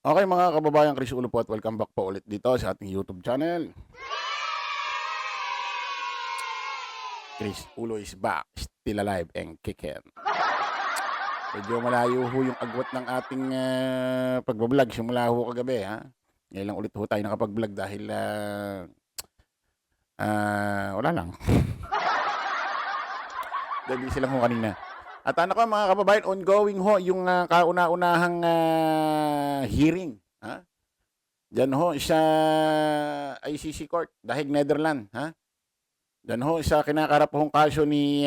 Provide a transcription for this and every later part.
Okay mga kababayan, Chris Ulo po at welcome back po ulit dito sa ating YouTube channel. Chris Ulo is back, still alive and kicking. Medyo malayo ho yung agwat ng ating pagbablog simula ho kagabi ha. Ngayon lang ulit ho tayo nakapag-vlog dahil wala lang. Dahil busy lang ho kanina. At ano ko mga kababayan, ongoing ho yung kauna-unahang hearing. Ha? Diyan ho sa ICC Court, dahil Netherlands. Ha? Diyan ho sa kinakarap hong kaso ni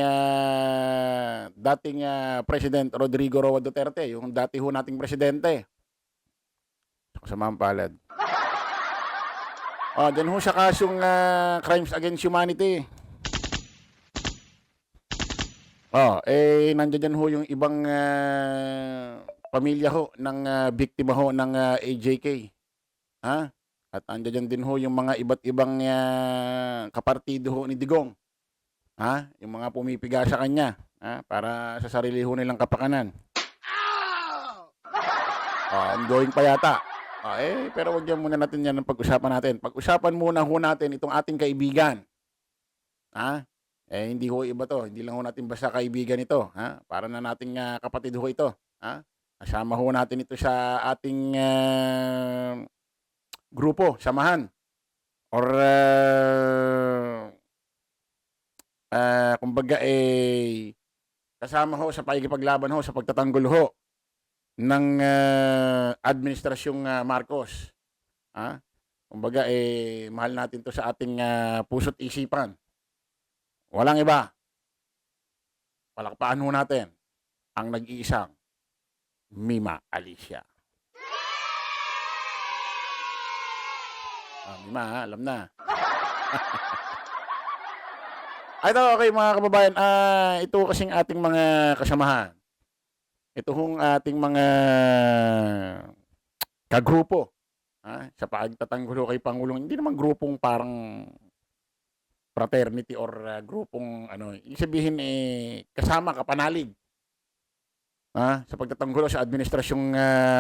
dating President Rodrigo Roa Duterte, yung dati ho nating presidente. Kasamaang palad. Diyan ho sa kasong crimes against humanity. Nandiyan ho yung ibang pamilya ho ng biktima ho ng AJK. Ha? At andiyan din ho yung mga iba't ibang kapartido ho ni Digong. Ha? Yung mga pumipiga sa kanya, ha? Para sa sarili ho nilang kapakanan. Ongoing pa yata. Pero wag yan muna natin yan ang pag-usapan natin. Pag-usapan muna ho natin itong ating kaibigan. Ha? Hindi ho iba to. Hindi lang ho natin basta kaibigan ito. Ha? Para na nating kapatid ho ito. Ha? Kasama ho natin ito sa ating grupo, samahan. Or kumbaga kasama ho sa pakikipaglaban ho sa pagtatanggol ho ng administrasyong Marcos. Ha? Kumbaga mahal natin to sa ating puso't isipan. Walang iba. Palakpakan ho natin ang nag-iisang Mima Alicia. Mima, alam na. Ito, okay mga kababayan, ito kasing ating mga kasamahan. Ito hong ating mga kagrupo sa pagtatanggol kay Pangulong. Hindi naman grupong parang fraternity or grupong ano, ibig sabihin kasama kapanalig sa pagtatanggol sa administrasyong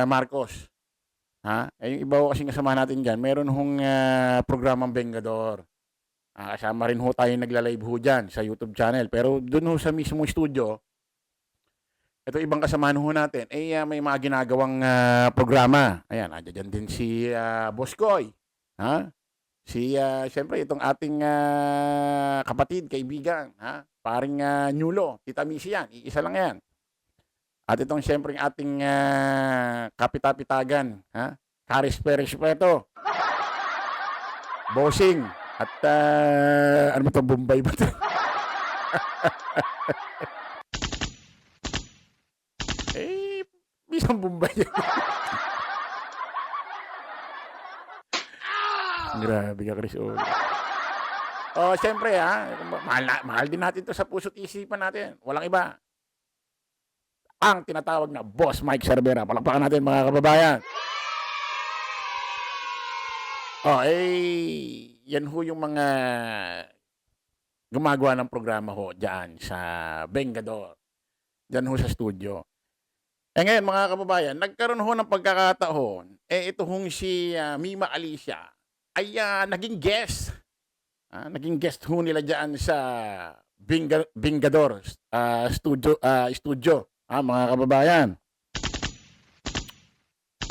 Marcos. Yung iba ho kasing kasama natin dyan, meron hong programang Vengador. Kasama rin ho tayo nagla-live ho dyan sa YouTube channel. Pero dun ho sa mismong studio, ito ibang kasamahan ho natin, may mga ginagawang programa. Ayan, dyan din si Boss Koy. Siyempre, itong ating kapatid, kaibigan, paring Nyulo, Tita Missy yan, iisa lang yan. At itong siyempre ating kapitapitagan, Karis Perespeto, Bossing, at ano ba ito, Bombay ba ito? Bisang Bombay yan. Grabe ka, Chris. Siyempre mahal din natin to sa puso't isipan natin. Walang iba. Ang tinatawag na Boss Mike Cervera. Palakpakan natin mga kababayan. Yan ho yung mga gumagawa ng programa ho dyan sa Vengador. Dyan ho sa studio. Ngayon mga kababayan, nagkaroon ho ng pagkakataon, ito hong si Mima Alicia ay naging guest. Naging guest ho nila dyan sa Vengador studio. Mga kababayan.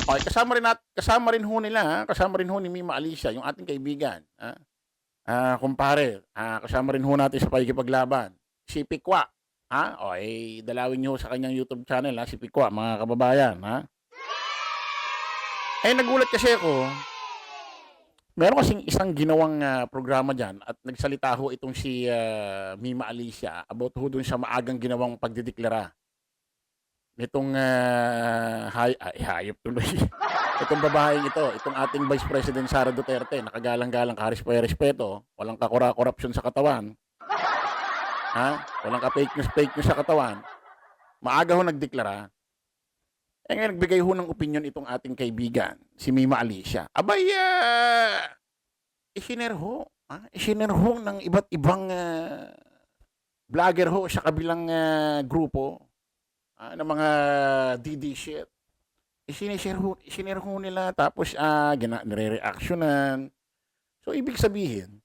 Kasama rin ho nila, kasama rin ho ni Mima Alicia, yung ating kaibigan. Kumpare, kasama rin ho natin sa pakikipaglaban. Si Pikwa. Dalawin nyo sa kanyang YouTube channel, si Pikwa, mga kababayan. Nagulat kasi ako, meron kasing isang ginawang programa dyan at nagsalita ho itong si Mima Alicia about ho dun sa maagang ginawang pagdideklara nitong hayop tuloy. Itong babaeng ito, itong ating Vice President Sara Duterte, nakagalang-galang, karis pa respeto, walang korupsyon sa katawan. Walang ka-fake news sa katawan. Maaga ho nagdeklara. Ngayon nagbigay ho ng opinion itong ating kaibigan, si Mima Alicia. Abay, isinare ho ng iba't ibang vlogger ho sa kabilang grupo ng mga DD shit. Isinishare ho nila tapos nire-reactionan. So, ibig sabihin,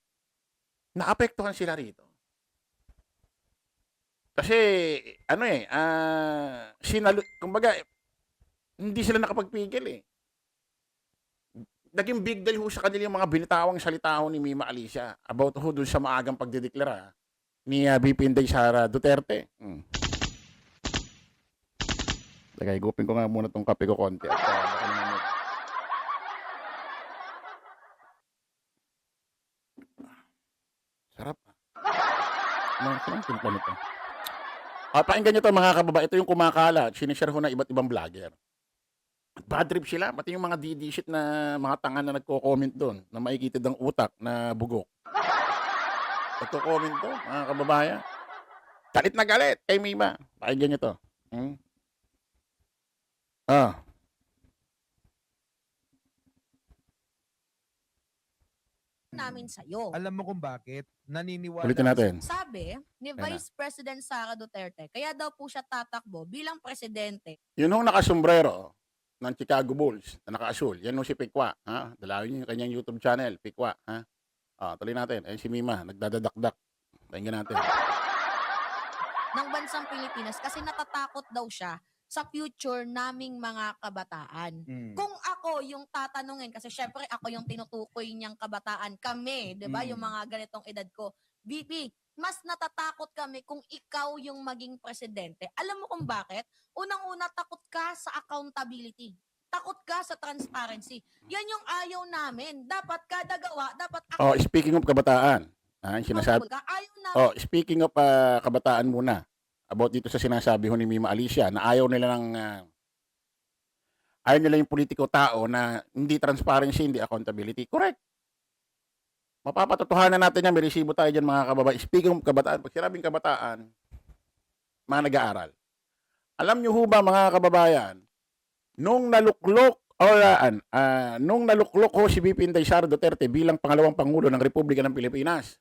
naapektuhan sila rito. Kasi, ano kumbaga, hindi sila nakapagpigil eh. Naging big deal ho sa kanila yung mga binitawang salita ho ni Mima Alicia about ho dun sa maagang pagdedeklara ni VP Inday Sara Duterte. Teka, higupin ko nga muna tong kape ko konti. At, baka naman sarap. Ano timpla nito? Pakinggan nyo to mga kababa. Ito yung kumakalat. Sinishare ho ng iba't ibang vlogger. Bad trip sila. Pati yung mga DD shit na mga tanga na nagko-comment doon na makikitid ang utak na bugok. Nagko-comment doon, mga kababayan. Galit na galit kay Mima. Pakinggan nyo to. Namin sa'yo. Alam mo kung bakit? Naniniwala Ulitin natin. Sabi ni Yan na. Vice President Sara Duterte, kaya daw po siya tatakbo bilang presidente. Yun hong nakasombrero ng Chicago Bulls na naka-asul. Yan hong si Pikwa. Ha? Dalawin niyo yung kanyang YouTube channel, Pikwa. Ha? Tuloy natin. Ayun si Mima, nagdadadakdak. Pakinggan natin. Ng bansang Pilipinas kasi natatakot daw siya sa future naming mga kabataan. Kung ako yung tatanungin, kasi syempre ako yung tinutukoy niyang kabataan, kami, di ba, yung mga ganitong edad ko, VP, mas natatakot kami kung ikaw yung maging presidente. Alam mo kung bakit? Unang-una, takot ka sa accountability. Takot ka sa transparency. Yan yung ayaw namin. Dapat kada gawa, dapat Speaking of kabataan. Sinasabi. ka. Ayaw namin. Speaking of kabataan muna. About dito sa sinasabi ho ni Mima Alicia na ayaw nila yung politiko tao na hindi transparency, hindi accountability. Correct. Mapapatotohanan natin yan. May resibo tayo dyan mga kababayan. Speaking of kabataan, pag sinabing kabataan, mga nag-aaral. Alam nyo ho ba mga kababayan, nung naluklok ho si VP Inday Sara Duterte bilang pangalawang Pangulo ng Republika ng Pilipinas,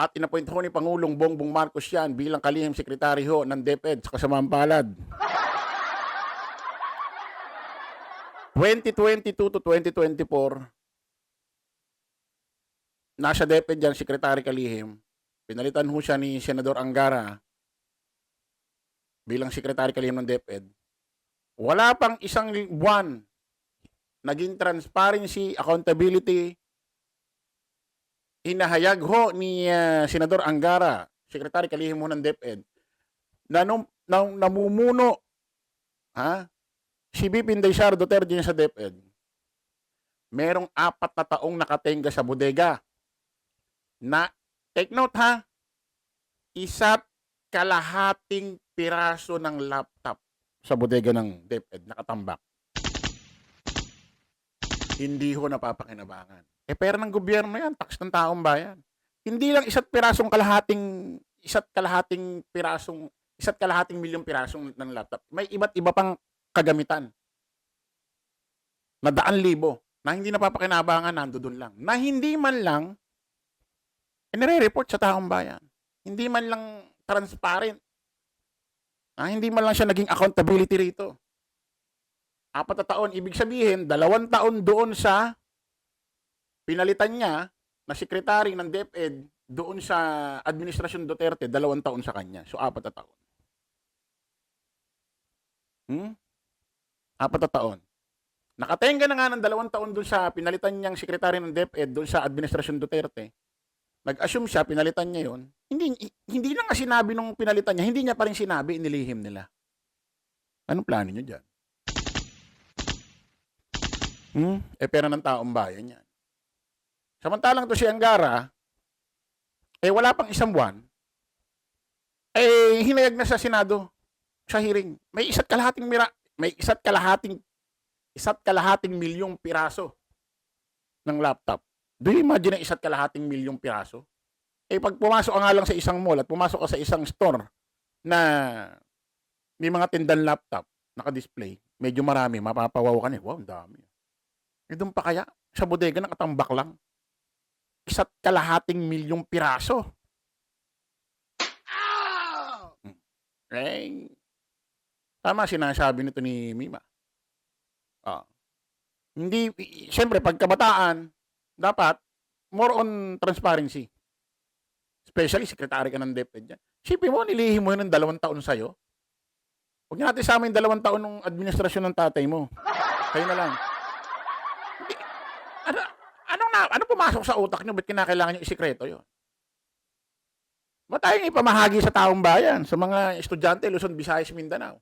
at inapoint ho ni Pangulong Bongbong Marcos yan bilang kalihim sekretary ho ng DepEd sa kasamaang palad. 2022 to 2024, nasa DepEd yan, sekretary kalihim. Pinalitan ho siya ni Senador Angara bilang sekretary kalihim ng DepEd. Wala pang isang buwan naging transparency, accountability, inahayag ho ni Senador Angara, sekretary kalihim ho ng DepEd, na namumuno si VP Inday Sara Duterte sa DepEd, merong 4 na taong nakatenga sa bodega na, take note ha, 1.5 piraso ng laptop sa bodega ng DepEd nakatambak. Hindi ho napapakinabangan. Pera ng gobyerno yan, tax ng taong bayan. Hindi lang 1 milyong pirasong ng laptop. May iba't iba pang kagamitan na 100,000 na hindi napapakinabangan, nandoon lang. Na hindi man lang nire-report sa taong bayan. Hindi man lang transparent. Hindi man lang siya naging accountability rito. 4 na taon, ibig sabihin, 2 taon doon sa pinalitan niya na sekretary ng DepEd doon sa Administrasyon Duterte, 2 taon sa kanya. So, 4 na taon. 4 na taon. Nakatenga na nga ng 2 taon doon sa pinalitan niyang sekretary ng DepEd doon sa Administrasyon Duterte. Nag-assume siya, pinalitan niya yun. Hindi lang nga sinabi nung pinalitan niya, hindi niya pa rin sinabi, inilihim nila. Anong plano niyo dyan? Pera ng taong bayan yan. Samantalang to si Angara, wala pang 1 buwan, hinayag na sa Senado sa hearing. May 1.5 milyong piraso ng laptop. Do you imagine ang 1.5 milyong piraso? Pag pumasok ka nga lang sa isang mall at pumasok ka sa isang store na may mga tindan laptop naka-display, medyo marami, mapapawaw ka na. Wow, ang dami. Doon pa kaya? Sa bodega nakatambak lang. 1.5 milyong piraso. Tama sinasabi nito ni Mima. Ah, hindi, siyempre, pagkabataan, dapat more on transparency. Especially, sekretary ka ng DepEd dyan. Isipin mo, nilihim mo yun ng 2 taon sa'yo. Huwag niyo natin sama yung 2 taon ng administrasyon ng tatay mo. Kayo na lang. Hindi, ano pumasok sa utak niyo? Ba't kinakailangan niyo isikreto yun? Ba't tayo ipamahagi sa taong bayan, sa mga estudyante, Luzon, Visayas, Mindanao?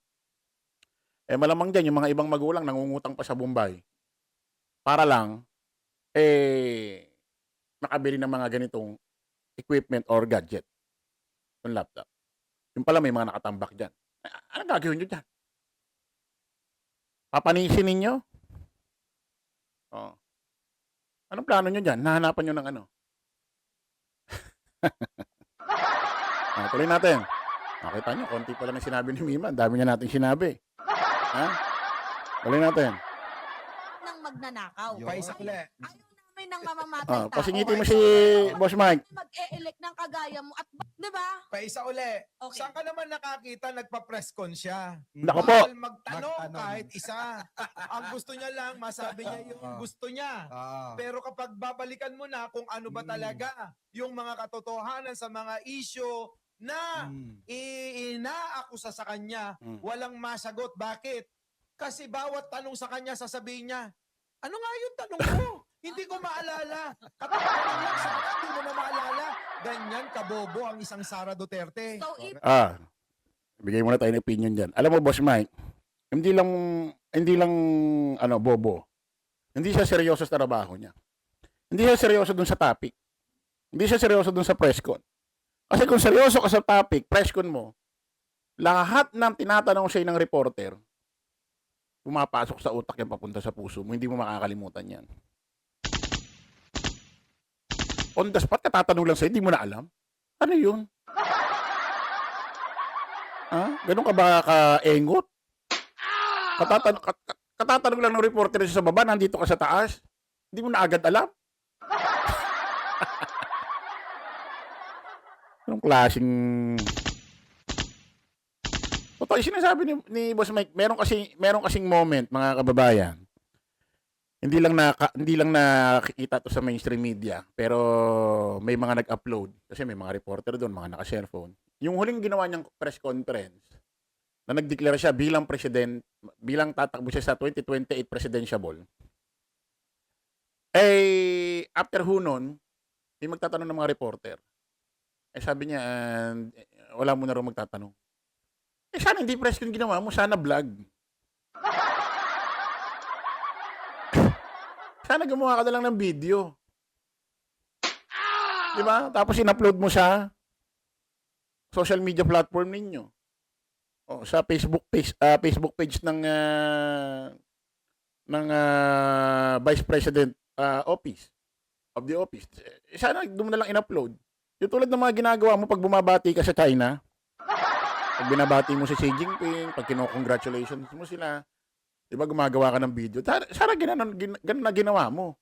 Malamang dyan, yung mga ibang magulang nangungutang pa sa Bombay para lang, makabili ng mga ganitong equipment or gadget. Yung laptop. Yung pala may mga nakatambak dyan. Anong gagawin nyo dyan? Papanisin ninyo? Oh. Anong plano nyo dyan? Nahanapan nyo ng ano? Tuloy natin. Nakita nyo, konti pala na sinabi ni Mima. Ang dami niya natin sinabi. Ha? Tuloy natin. Nang magnanakaw. Paisa uli. Ayaw namin ng mamamatay tao. Pasingiti mo si Boss Mike. Mag-e-elect ng kagaya mo at, di ba? Paisa uli. Okay. Saan ka naman nakakita nagpa-press con siya? Nako po. Bawal magtanong kahit isa. Ang gusto niya lang, masabi niya yung gusto niya. Pero kapag babalikan mo na kung ano ba talaga yung mga katotohanan sa mga issue na inaakusa sa kanya, walang masagot. Bakit? Kasi bawat tanong sa kanya, sasabihin niya, ano nga yung tanong mo? Hindi ko maalala. Kapag tanong lang sa akin, hindi mo na maalala. Ganyan kabobo ang isang Sara Duterte. So, if Bigay muna tayo ng opinion dyan. Alam mo, Boss Mike, hindi lang bobo. Hindi siya seryoso sa trabaho niya. Hindi siya seryoso dun sa topic. Hindi siya seryoso dun sa press con. Kasi kung seryoso ka sa topic, press con mo, lahat ng tinatanong sa'yo ng reporter, pumapasok sa utak yan papunta sa puso mo. Hindi mo makakalimutan yan. On the spot, katatanong lang sa'yo, hindi mo na alam. Ano yun? Ganun ka ba ka-engot? Katatanong lang ng reporter sa baba, nandito ka sa taas. Hindi mo na agad alam. Anong klaseng... Totoo yung sinasabi ni Boss Mike, meron kasing moment, mga kababayan. Hindi lang nakikita to sa mainstream media, pero may mga nag-upload kasi may mga reporter doon, mga naka-cellphone. Yung huling ginawa niyang press conference na nagdeklara siya bilang tatakbo siya sa 2028 presidential. After nun, may magtatanong ng mga reporter. Sabi niya, wala mo na rin magtatanong. Sana hindi press con ginawa mo, sana vlog. Sana gumawa ka na lang ng video. Di ba? Tapos in-upload mo sa social media platform ninyo. Sa Facebook page ng Vice President office of the office. Sana doon na lang in-upload. Yung tulad ng mga ginagawa mo pag bumabati ka sa China, pag binabati mo si Xi Jinping, pag kino-congratulations mo sila, di ba gumagawa ka ng video? Sana ganun na ginawa mo.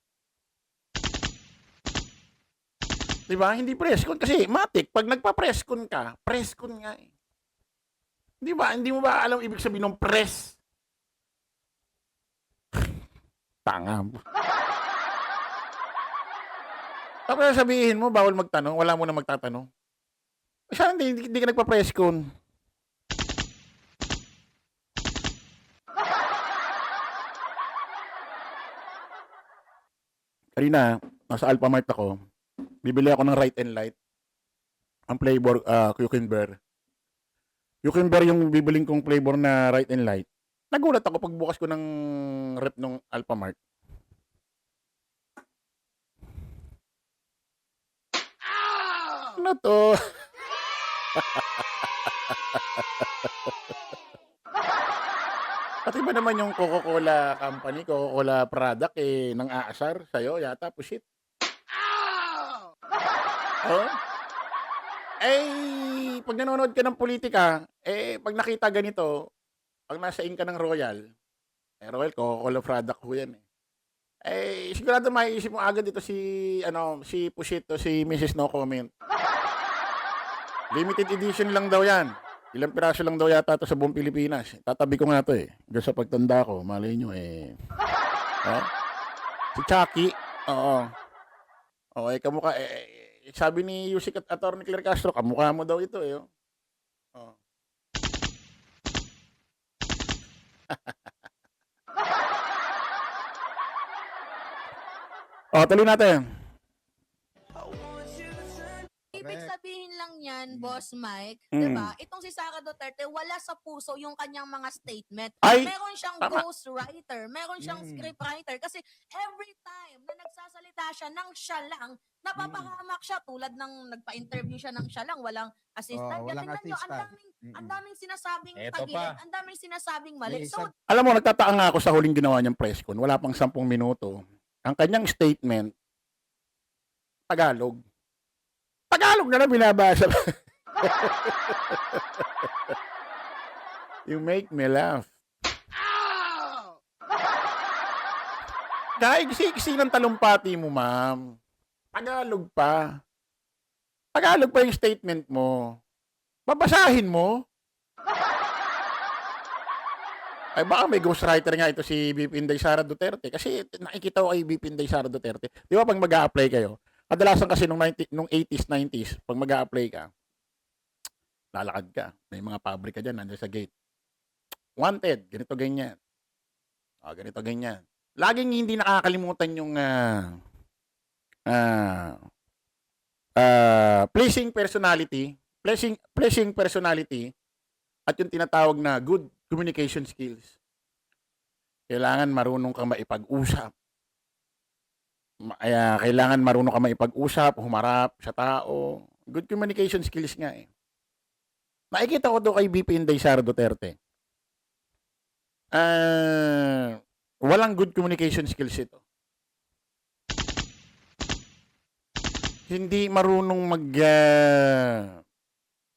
Di ba? Hindi press con. Kasi matik, pag nagpa-press con ka, press con nga eh. Di ba? Hindi mo ba alam ibig sabihin ng press? Tanga mo. Tapos sabihin mo, bawal magtanong, wala mo na magtatanong. Sana hindi ka nagpa-press con. Kanina, nasa Alphamart ako, bibili ako ng Right and Light. Ang flavor, cucumber. Cucumber yung bibiling kong flavor na Right and Light. Nagulat ako pagbukas ko ng rep ng Alphamart. Ano to? Pati ba naman yung Coca-Cola company, Coca-Cola product, nang aasar sa'yo, yata, pushit. Oh? Pag nanonood ka ng politika, pag nakita ganito, pag nasa in ka ng Royal, Royal, Coca-Cola product ko yan sigurado maiisip mo agad dito si Pushit o si Mrs. No Comment. Limited edition lang daw yan. Ilang piraso lang daw yata to sa buong Pilipinas. Tatabi ko nga to eh. Diyan sa pagtanda ko, malay nyo eh. Oh? Si Chucky, oo. Okay, kamukha, sabi ni Yusik at Atty. Claire Castro, kamukha mo daw ito eh. Oh. Tuloy natin. Ibig sabihin lang yan, Boss Mike, Mm. 'di ba? Itong si Sara Duterte, wala sa puso yung kanyang mga statement. Ay, Meron siyang tama. ghostwriter, meron siyang scriptwriter kasi every time na nagsasalita siya ng siya lang, napapahamak siya tulad ng nagpa-interview siya ng siya lang, walang assistant. walang Tingnan niyo, assistant. ang daming sinasabing Eto tagilid, pa. ang daming sinasabing mali. May So, Alam mo, nagtataka nga ako sa huling ginawa niyang press con. Wala pang 10 minuto. Ang kanyang statement, Tagalog. Tagalog na lang binabasa. You make me laugh. Kaigsi-iksi ng talumpati mo, ma'am. Tagalog pa. Tagalog pa yung statement mo. Babasahin mo. Ay baka may ghostwriter nga ito si VP Inday Sara Duterte. Kasi nakikita ko kay VP Inday Sara Duterte. Di ba pag mag-a-apply kayo, kadalasan kasi nung 80s, 90s, pag mag-a-apply ka, lalakad ka. May mga pabrika dyan, nandiyan sa gate. Wanted, ganito, ganyan. Ganito, ganyan. Laging hindi nakakalimutan yung pleasing personality, pleasing personality, at yung tinatawag na good communication skills. Kailangan marunong kang maipag-usap. Kailangan marunong kang maipag-usap, humarap sa tao. Good communication skills nga eh. Nakikita ko doon kay VP Inday Sara Duterte. Walang good communication skills ito. Hindi marunong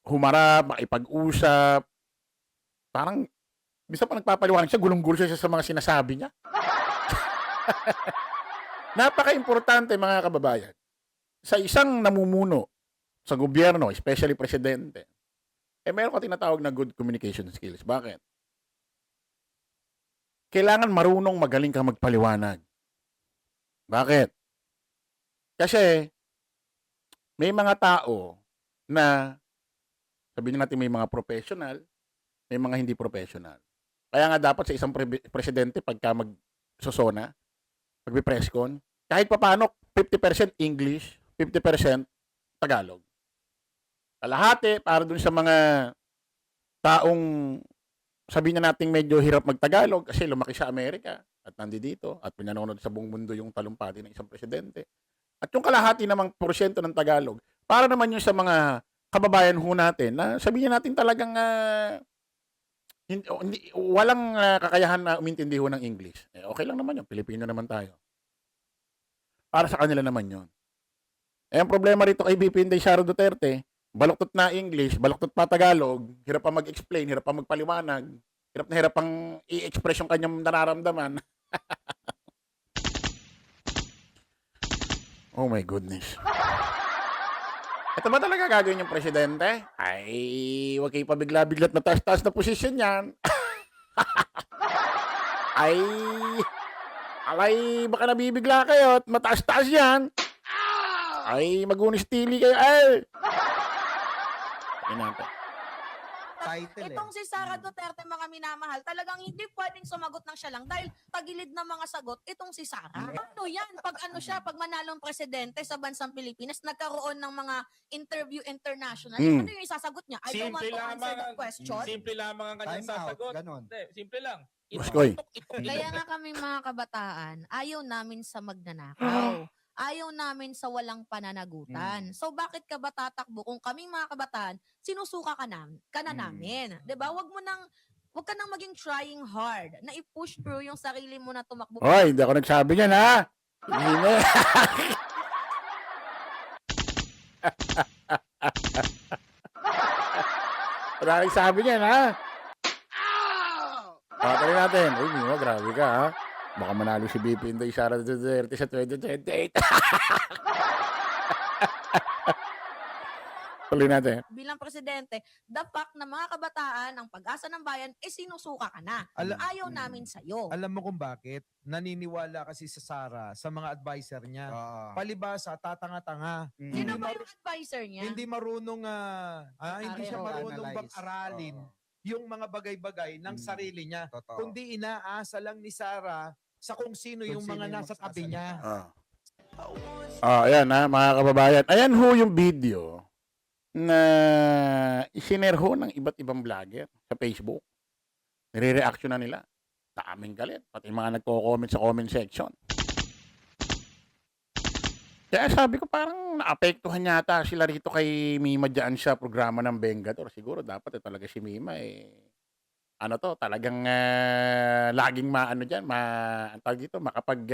humarap, makipag-usap. Parang, bisa pa nagpapaliwanag siya, gulong-gulo siya sa mga sinasabi niya. Napaka-importante mga kababayan. Sa isang namumuno sa gobyerno, especially presidente, meron ka tinatawag na good communication skills. Bakit? Kailangan marunong magaling ka magpaliwanag. Bakit? Kasi, may mga tao na, sabihin natin may mga professional, may mga hindi professional. Kaya nga dapat sa isang presidente, pagka magsosona, magbe-press con, kahit papaano, 50% English, 50% Tagalog. Kalahati, para dun sa mga taong sabihin na natin medyo hirap magtagalog kasi lumaki sa Amerika at nandito at pinanonood sa buong mundo yung talumpati ng isang presidente. At yung kalahati namang porsyento ng Tagalog, para naman yung sa mga kababayan ho natin na sabihin natin talagang walang kakayahan na umintindi ho ng English. Okay lang naman yun. Pilipino naman tayo. Para sa kanila naman yun. Ang problema rito kay VP Inday Sara Duterte, baluktot na English, baluktot pa Tagalog, hirap pa mag-explain, hirap pa magpaliwanag, hirap na hirap pang i-express yung kanyang nararamdaman. Oh my goodness. Ito ba talaga gagawin yung presidente? Ay, huwag kayo pabigla-biglat na taas-taas na posisyon yan. Alay, baka nabibigla kayo at mataas-taas yan. Ay, mag-unistili kayo. Ay! Title itong si Sara Duterte, mga minamahal, talagang hindi pwedeng sumagot ng siya lang dahil tagilid na mga sagot itong si Sara. Ano yan? Pag manalong presidente sa bansang Pilipinas, nagkaroon ng mga interview international. Ano yung isasagot niya? I don't want to answer that question. Simple lamang ang kanyang Time out, sasagot. ganon. Hindi, simple lang. Boskoy. Kaya nga kami mga kabataan, ayaw namin sa magnanakaw. Ayaw namin sa walang pananagutan. So bakit ka ba tatakbo kung kami mga kabataan, sinusuka ka na namin? 'Di ba? Wag ka nang maging trying hard na i-push through yung sarili mo na tumakbo. Hoy, hindi ako nagsabi niyan ha. Hindi. Wala kang sabi niyan ha. Tuloy natin. Uy, Mimo, grabe ka ha. Baka manalo si VP Inday Sara Duterte sa 2028. Tuloy natin. bilang presidente, the fact na mga kabataan, ang pag-asa ng bayan, sinusuka ka na. Ayaw namin sa'yo. Alam mo kung bakit? Naniniwala kasi sa Sara, sa mga advisor niya. Palibasa, tatanga-tanga. Sino ba yung advisor niya? Hindi marunong, hindi siya Oo. marunong Analyze. bang-aralin yung mga bagay-bagay ng sarili niya. Totoo. Kundi inaasa lang ni Sara sa kung sino Kung yung sino mga yung nasa tabi niya. Ayan mga kababayan. Ayan ho yung video na isinare ho ng iba't ibang vlogger sa Facebook. Nire-reaction na nila. Daming galit. Pati mga nagko-comment sa comment section. Kaya sabi ko parang naapektuhan yata sila rito kay Mima dyan sa programa ng Vengador. Siguro dapat talaga si Mima ano to, talagang laging maano dyan, ang tawag dito, makapag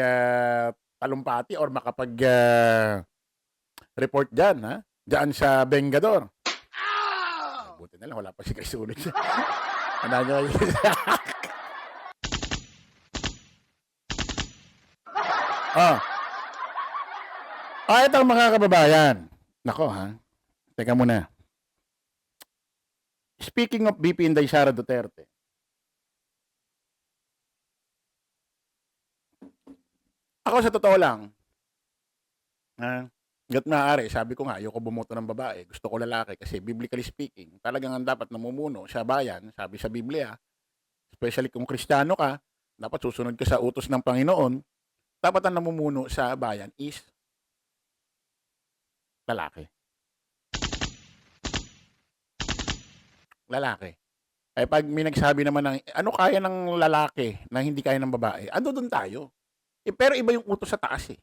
talumpati or makapag report dyan, ha? Dyan sa Vengador. Buti na lang, wala pa si Kaisunod siya. Ano nyo? Ito mga kababayan. Nako ha. Teka muna. Speaking of BP Inday Sara Duterte. Ako sa totoo lang, gat maaari, sabi ko nga, ayoko bumoto ng babae. Gusto ko lalaki kasi biblically speaking, talagang ang dapat namumuno sa bayan, sabi sa Biblia, especially kung Kristiyano ka, dapat susunod ka sa utos ng Panginoon, dapat ang namumuno sa bayan is lalaki. Lalaki. Pag may nagsabi naman ng, ano kaya ng lalaki na hindi kaya ng babae, ando doon tayo. Pero iba yung utos sa taas eh.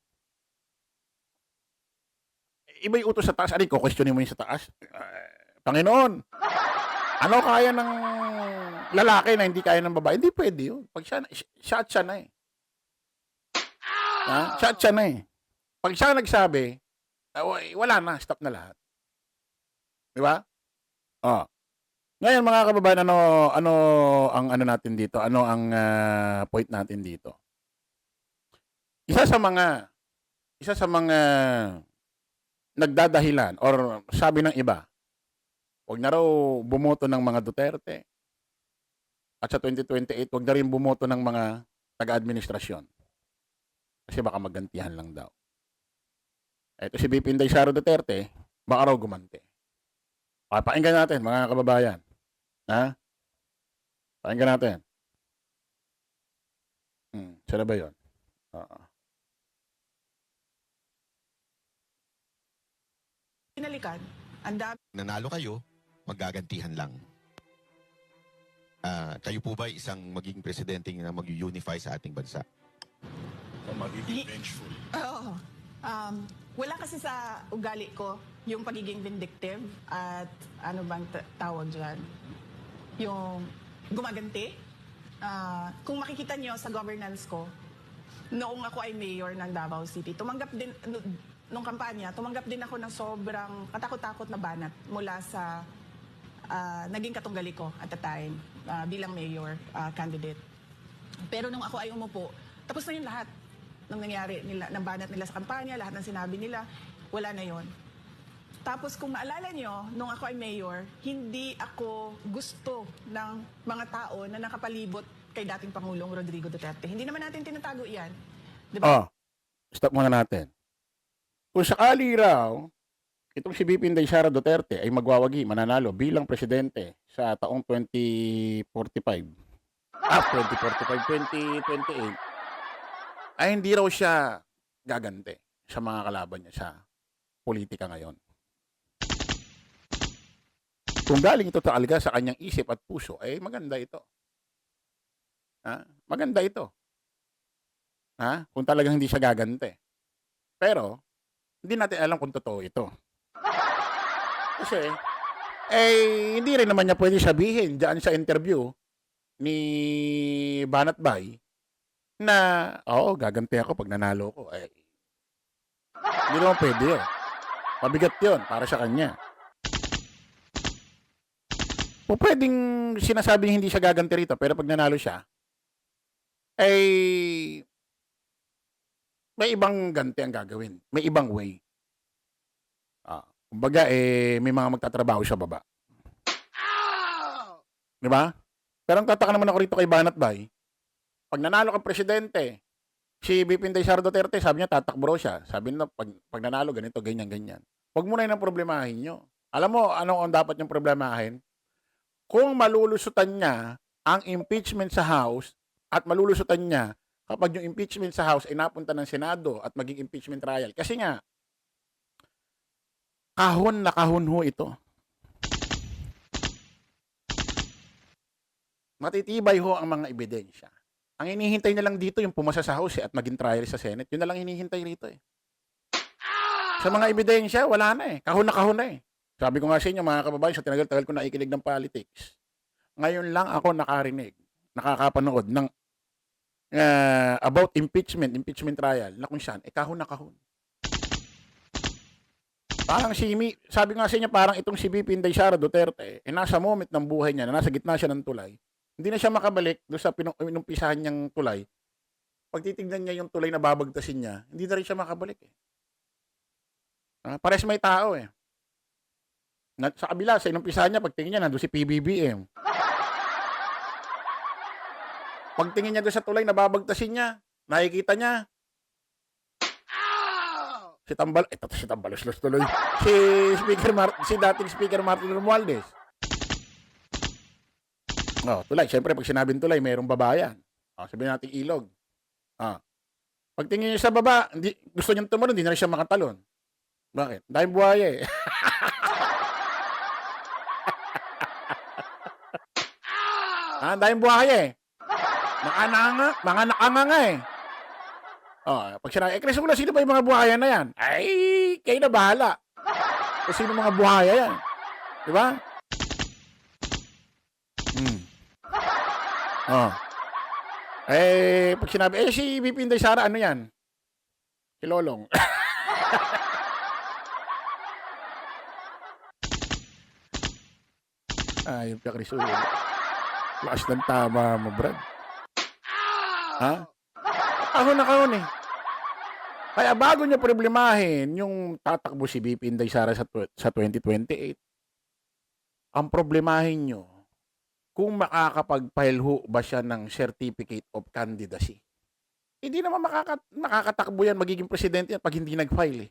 Iba yung utos sa taas. Ano, questionin mo yung sa taas? Panginoon, ano kaya ng lalaki na hindi kaya ng babae? Hindi pwede yun. Pag siya at siya na eh. Siya at siya na eh. Pag siya nagsabi, wala na, stop na lahat. Di ba? Ngayon mga kababayan, ano ang ano natin dito? Ano ang point natin dito? Isa sa mga nagdadahilan or sabi ng iba, huwag na raw bumoto ng mga Duterte. At sa 2028, huwag na rin bumoto ng mga taga-administrasyon. Kasi baka magantihan lang daw. Ito si BP Inday Sara Duterte, baka raw gumante. Pakinggan natin, mga kababayan. Pakinggan natin. Saan ba yun? Pinalikan, ang dami. Nanalo kayo, magagantihan lang. Kayo po ba isang magiging presidente na mag-unify sa ating bansa? O magiging vengeful? Oo. Wala kasi sa ugali ko yung pagiging vindictive at ano bang tawag dyan? Yung gumaganti. Kung makikita nyo sa governance ko, noong ako ay mayor ng Davao City, tumanggap din, nung kampanya, tumanggap din ako ng sobrang katakot-takot na banat mula sa naging katunggali ko at the time bilang mayor candidate. Pero nung ako ay umupo, tapos na yun lahat ng nangyari nila, ng banat nila sa kampanya, lahat ng sinabi nila, wala na yun. Tapos kung maalala nyo, nung ako ay mayor, hindi ako gusto ng mga tao na nakapalibot kay dating Pangulong Rodrigo Duterte. Hindi naman natin tinatago yan. Diba? Stop muna natin. Kung sakali raw, itong si BP Inday Sara Duterte ay magwawagi, mananalo bilang presidente sa taong 2045. 2028. Ay hindi raw siya gagante sa mga kalaban niya sa politika ngayon. Kung galing ito talaga sa kanyang isip at puso, ay maganda ito. Maganda ito. Kung talagang hindi siya gagante. Pero, hindi natin alam kung totoo ito. Kasi, hindi rin naman niya pwede sabihin dyan sa interview ni Banat Bay na, gaganti ako pag nanalo ko. Hindi naman pwede yun. Mabigat yun para sa kanya. O pwedeng sinasabing hindi siya gaganti rito, pero pag nanalo siya, may ibang ganti ang gagawin. May ibang way. Kumbaga, may mga magtatrabaho sa baba. Di ba? Pero ang tataka naman ako rito kay Banat Bay, pag nanalo kang presidente, si VP Inday Sara Duterte, sabi niya tatakbo raw siya. Sabi niya, pag nanalo, ganito, ganyan, ganyan. Huwag mo na yun ang problemahin nyo. Alam mo, ano ang dapat niyong problemahin? Kung malulusutan niya ang impeachment sa House at malulusutan niya kapag yung impeachment sa House ay napunta ng Senado at maging impeachment trial. Kasi nga, kahon na kahon ho ito. Matitibay ho ang mga ebidensya. Ang hinihintay na lang dito yung pumasa sa House at maging trial sa Senate. Yun na lang hinihintay rito eh. Sa mga ebidensya, wala na eh. Kahon na eh. Sabi ko nga sa inyo mga kababayan, sa tinagal-tagal ko nakikinig ng politics. Ngayon lang ako nakakapanood ng about impeachment trial na kung saan, kahon na kahon. Parang sabi nga sa inyo, parang itong si VP Inday Sara Duterte, nasa moment ng buhay niya, na nasa gitna siya ng tulay, hindi na siya makabalik doon sa pinumpisahan niyang tulay. Pag titignan niya yung tulay na babagtasin niya, hindi na rin siya makabalik eh. Pares may tao eh. Sa kabila, sa inumpisahan niya, pagtingin niya, nandun si PBBM. Pagtingin niya doon sa tulay na babagtasin niya, nakikita niya, si Tambalos tuloy. Si dating Speaker Martin Romualdez. Tulay. Siyempre, pag sinabing tulay, mayroong babayan. Sabihin natin ilog. Pagtingin niya sa baba, gusto niyang tumalon, hindi na rin siya makatalon. Bakit? Dahil buhaya eh. Dahil buhaya eh. Mga nakanganga eh. Pag sinabi, Crisula, sino ba yung mga buhaya na yan? Ay, kayo na bahala. Kung sino mga buhaya yan. Di ba? Pag sinabi, si VP Inday Sara, ano yan? Si Lolong. Ayun ka, Crisula. Lakas ng tama mo, Brad. Kahon na kahon eh. Kaya bago niya problemahin yung tatakbo si VP Inday Sara sa 2028, ang problemahin nyo, kung makakapag-file ho ba siya ng Certificate of Candidacy. Hindi naman makakatakbo yan, magiging presidente yan pag hindi nag-file eh.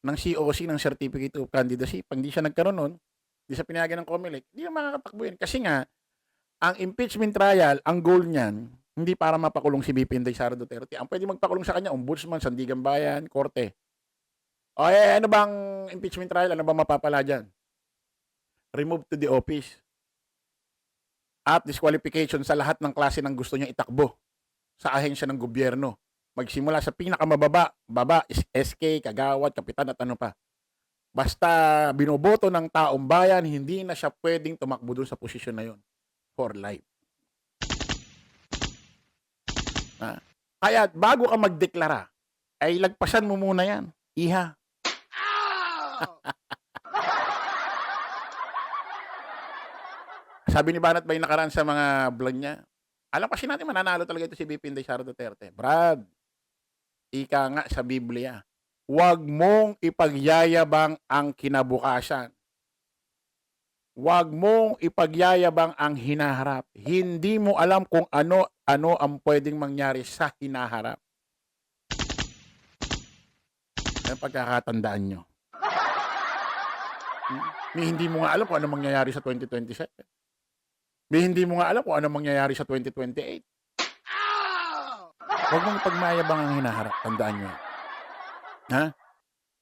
Ng COC, ng Certificate of Candidacy. Pag hindi siya nagkaroon nun, hindi sa pinayagan ng COMELEC, hindi naman makakatakbo yan. Kasi nga, ang impeachment trial, ang goal niyan, hindi para mapakulong si VP Inday Sara Duterte. Ang pwede magpakulong sa kanya, Ombudsman, Sandigan Bayan, Korte. Ano bang impeachment trial? Ano bang mapapala dyan? Remove to the office. At disqualification sa lahat ng klase ng gusto niya itakbo sa ahensya ng gobyerno. Magsimula sa pinakamababa, SK, kagawad, kapitan at ano pa. Basta binoboto ng taong bayan, hindi na siya pwedeng tumakbo doon sa posisyon na yon for life. Kaya bago ka magdeklara, ay lagpasan mo muna yan. Iha. Sabi ni Banat Bay nakaraan sa mga vlog niya, alam kasi natin mananalo talaga ito si VP Inday Sara Duterte. Brad, ika nga sa Biblia, huwag mong ipagyayabang ang kinabukasan. Huwag mong ipagyayabang ang hinaharap. Hindi mo alam kung ano ang pwedeng mangyari sa hinaharap. Yan pagkakatandaan nyo. Hindi mo nga alam kung ano mangyayari sa 2027. Hindi mo nga alam kung ano mangyayari sa 2028. Huwag mong ipagmayabang ang hinaharap. Tandaan nyo.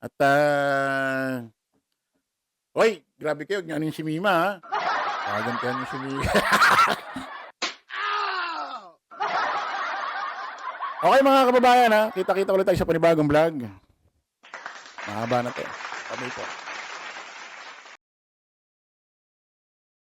At, Hoy, grabe kayo. Ganyan si Mima, ha? Gantihan niyo si Mima. Okay, mga kababayan, ha? Kita-kita ulit tayo sa panibagong vlog. Mahaba na to. Sabay po.